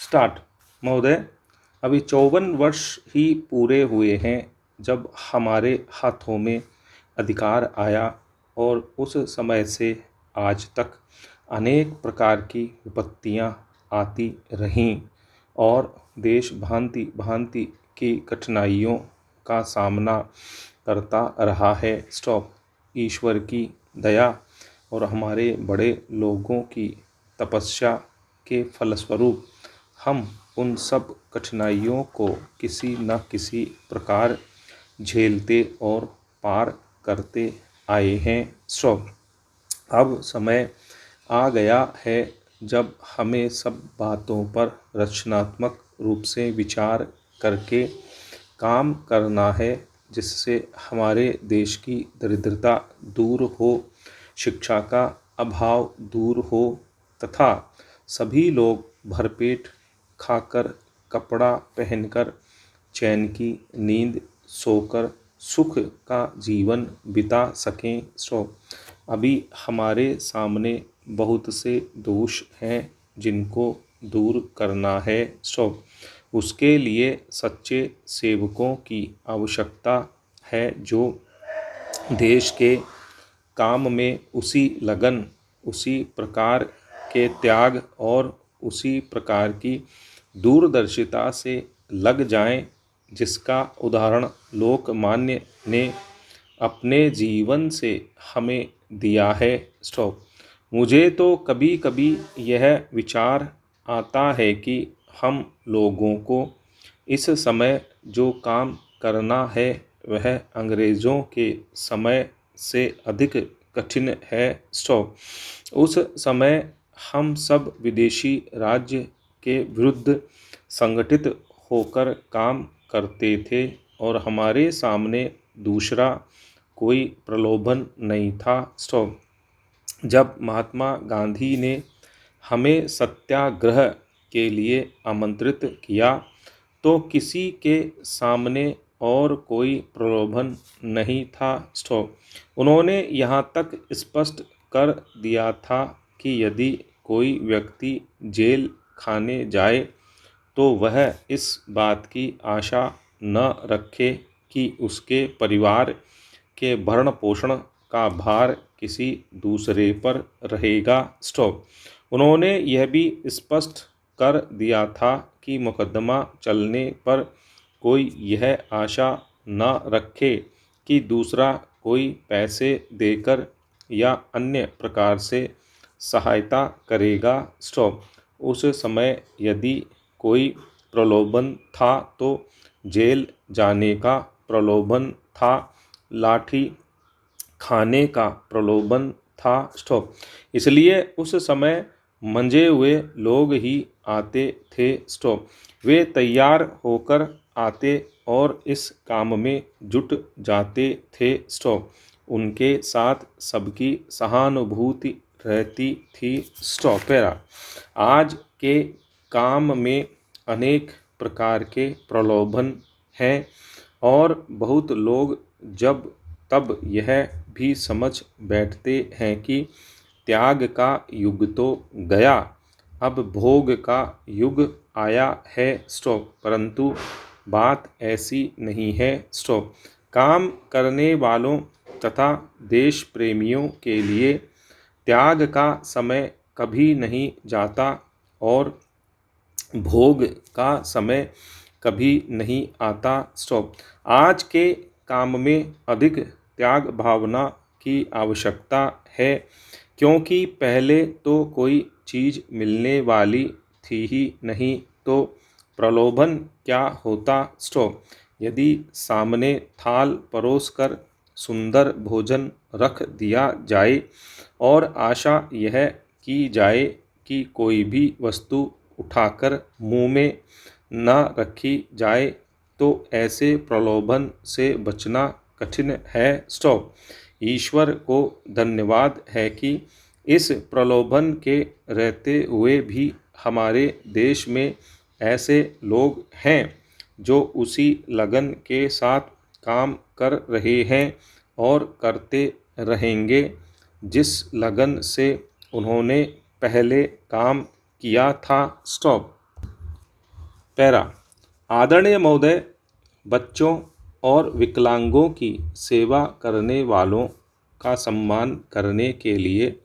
Start. महोदय, अभी 54 वर्ष ही पूरे हुए हैं जब हमारे हाथों में अधिकार आया और उस समय से आज तक अनेक प्रकार की विपत्तियां आती रहीं और देश भांति भांति की कठिनाइयों का सामना करता रहा है। स्टॉप। ईश्वर की दया और हमारे बड़े लोगों की तपस्या के फलस्वरूप हम उन सब कठिनाइयों को किसी न किसी प्रकार झेलते और पार करते आए हैं। स्टॉप। अब समय आ गया है जब हमें सब बातों पर रचनात्मक रूप से विचार करके काम करना है, जिससे हमारे देश की दरिद्रता दूर हो, शिक्षा का अभाव दूर हो तथा सभी लोग भरपेट खाकर, कपड़ा पहनकर, चैन की नींद सोकर सुख का जीवन बिता सकें। अभी हमारे सामने बहुत से दोष हैं जिनको दूर करना है। उसके लिए सच्चे सेवकों की आवश्यकता है जो देश के काम में उसी लगन, उसी प्रकार के त्याग और उसी प्रकार की दूरदर्शिता से लग जाएं, जिसका उदाहरण लोकमान्य ने अपने जीवन से हमें दिया है। मुझे तो कभी कभी यह विचार आता है कि हम लोगों को इस समय जो काम करना है वह अंग्रेज़ों के समय से अधिक कठिन है। उस समय हम सब विदेशी राज्य के विरुद्ध संगठित होकर काम करते थे और हमारे सामने दूसरा कोई प्रलोभन नहीं था। जब महात्मा गांधी ने हमें सत्याग्रह के लिए आमंत्रित किया तो किसी के सामने और कोई प्रलोभन नहीं था। उन्होंने यहाँ तक स्पष्ट कर दिया था कि यदि कोई व्यक्ति जेल खाने जाए तो वह इस बात की आशा न रखे कि उसके परिवार के भरण पोषण का भार किसी दूसरे पर रहेगा। उन्होंने यह भी स्पष्ट कर दिया था कि मुकदमा चलने पर कोई यह आशा न रखे कि दूसरा कोई पैसे देकर या अन्य प्रकार से सहायता करेगा। उस समय यदि कोई प्रलोभन था तो जेल जाने का प्रलोभन था, लाठी खाने का प्रलोभन था। इसलिए उस समय मंजे हुए लोग ही आते थे। वे तैयार होकर आते और इस काम में जुट जाते थे। उनके साथ सबकी सहानुभूति रहती थी। पैरा। आज के काम में अनेक प्रकार के प्रलोभन हैं और बहुत लोग जब तब यह भी समझ बैठते हैं कि त्याग का युग तो गया, अब भोग का युग आया है। परंतु बात ऐसी नहीं है। काम करने वालों तथा देश प्रेमियों के लिए त्याग का समय कभी नहीं जाता और भोग का समय कभी नहीं आता। आज के काम में अधिक त्याग भावना की आवश्यकता है, क्योंकि पहले तो कोई चीज़ मिलने वाली थी ही नहीं तो प्रलोभन क्या होता। यदि सामने थाल परोसकर सुंदर भोजन रख दिया जाए और आशा यह की जाए कि कोई भी वस्तु उठाकर मुंह में न रखी जाए तो ऐसे प्रलोभन से बचना कठिन है। ईश्वर को धन्यवाद है कि इस प्रलोभन के रहते हुए भी हमारे देश में ऐसे लोग हैं जो उसी लगन के साथ काम कर रहे हैं और करते रहेंगे जिस लगन से उन्होंने पहले काम किया था। पैरा। आदरणीय महोदय, बच्चों और विकलांगों की सेवा करने वालों का सम्मान करने के लिए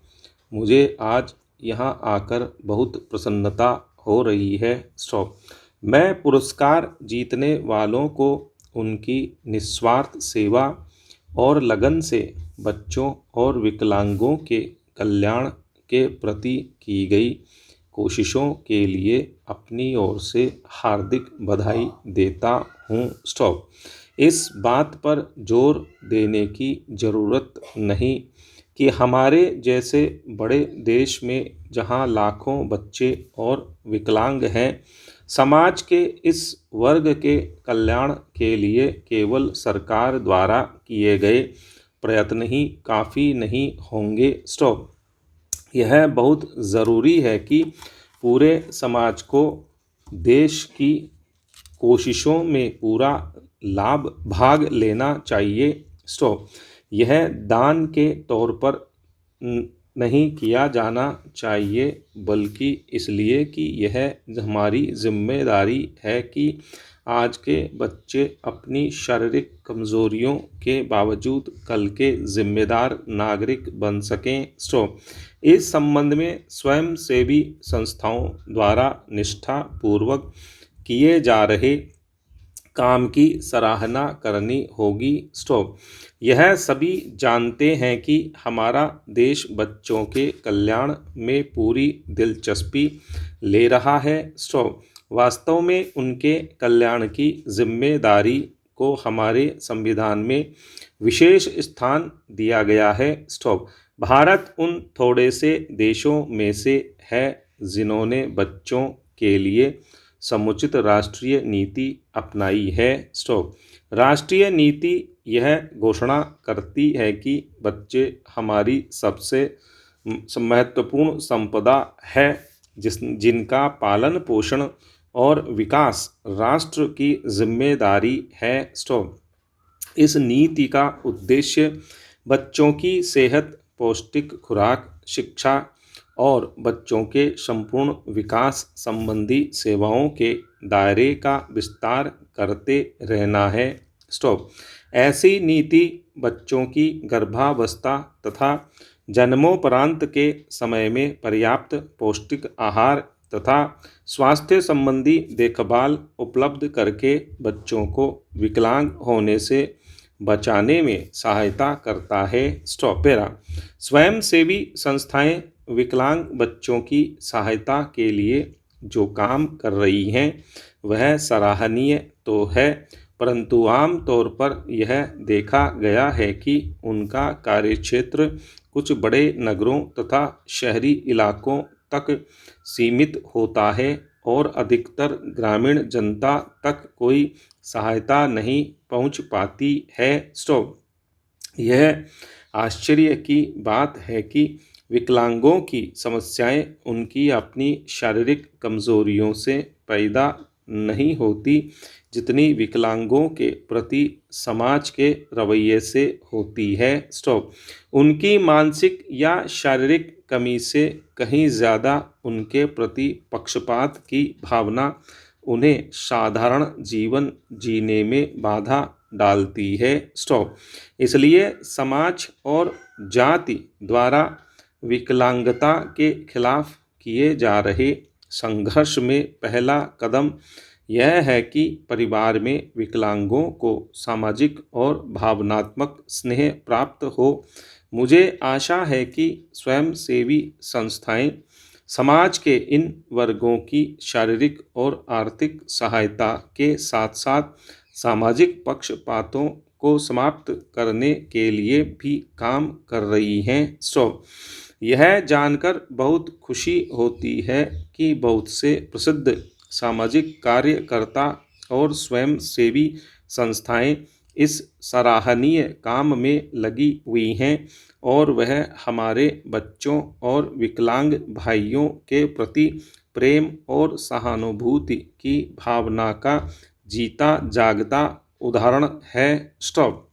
मुझे आज यहाँ आकर बहुत प्रसन्नता हो रही है। स्टॉप। मैं पुरस्कार जीतने वालों को उनकी निस्वार्थ सेवा और लगन से बच्चों और विकलांगों के कल्याण के प्रति की गई कोशिशों के लिए अपनी ओर से हार्दिक बधाई देता हूँ। स्टॉप। इस बात पर जोर देने की ज़रूरत नहीं कि हमारे जैसे बड़े देश में जहाँ लाखों बच्चे और विकलांग हैं, समाज के इस वर्ग के कल्याण के लिए केवल सरकार द्वारा किए गए प्रयत्न ही काफ़ी नहीं होंगे। स्टॉप। यह बहुत ज़रूरी है कि पूरे समाज को देश की कोशिशों में पूरा भाग लेना चाहिए। स्टॉप। यह दान के तौर पर नहीं किया जाना चाहिए, बल्कि इसलिए कि यह हमारी जिम्मेदारी है कि आज के बच्चे अपनी शारीरिक कमज़ोरियों के बावजूद कल के जिम्मेदार नागरिक बन सकें। स्टॉप। इस संबंध में स्वयंसेवी संस्थाओं द्वारा निष्ठापूर्वक किए जा रहे काम की सराहना करनी होगी। स्टॉप। यह सभी जानते हैं कि हमारा देश बच्चों के कल्याण में पूरी दिलचस्पी ले रहा है। स्टॉप। वास्तव में उनके कल्याण की जिम्मेदारी को हमारे संविधान में विशेष स्थान दिया गया है। स्टॉप। भारत उन थोड़े से देशों में से है जिन्होंने बच्चों के लिए समुचित राष्ट्रीय नीति अपनाई है। स्टॉप। राष्ट्रीय नीति यह घोषणा करती है कि बच्चे हमारी सबसे महत्वपूर्ण संपदा है, जिनका पालन पोषण और विकास राष्ट्र की जिम्मेदारी है। स्टॉप। इस नीति का उद्देश्य बच्चों की सेहत, पौष्टिक खुराक, शिक्षा और बच्चों के संपूर्ण विकास संबंधी सेवाओं के दायरे का विस्तार करते रहना है। स्टॉप। ऐसी नीति बच्चों की गर्भावस्था तथा जन्मोपरांत के समय में पर्याप्त पौष्टिक आहार तथा स्वास्थ्य संबंधी देखभाल उपलब्ध करके बच्चों को विकलांग होने से बचाने में सहायता करता है। स्टॉप। पैरा। स्वयंसेवी संस्थाएं विकलांग बच्चों की सहायता के लिए जो काम कर रही हैं वह सराहनीय तो है, परंतु आम तौर पर यह देखा गया है कि उनका कार्यक्षेत्र कुछ बड़े नगरों तथा शहरी इलाकों तक सीमित होता है और अधिकतर ग्रामीण जनता तक कोई सहायता नहीं पहुंच पाती है। स्टॉप। यह आश्चर्य की बात है कि विकलांगों की समस्याएं उनकी अपनी शारीरिक कमजोरियों से पैदा नहीं होती, जितनी विकलांगों के प्रति समाज के रवैये से होती है। स्टॉप। उनकी मानसिक या शारीरिक कमी से कहीं ज़्यादा उनके प्रति पक्षपात की भावना उन्हें साधारण जीवन जीने में बाधा डालती है। स्टॉप। इसलिए समाज और जाति द्वारा विकलांगता के खिलाफ किए जा रहे संघर्ष में पहला कदम यह है कि परिवार में विकलांगों को सामाजिक और भावनात्मक स्नेह प्राप्त हो। मुझे आशा है कि स्वयंसेवी संस्थाएं समाज के इन वर्गों की शारीरिक और आर्थिक सहायता के साथ साथ सामाजिक पक्षपातों को समाप्त करने के लिए भी काम कर रही हैं। स्टॉप। यह जानकर बहुत खुशी होती है कि बहुत से प्रसिद्ध सामाजिक कार्यकर्ता और स्वयंसेवी संस्थाएं इस सराहनीय काम में लगी हुई हैं और वह हमारे बच्चों और विकलांग भाइयों के प्रति प्रेम और सहानुभूति की भावना का जीता जागता उदाहरण है। स्टॉप।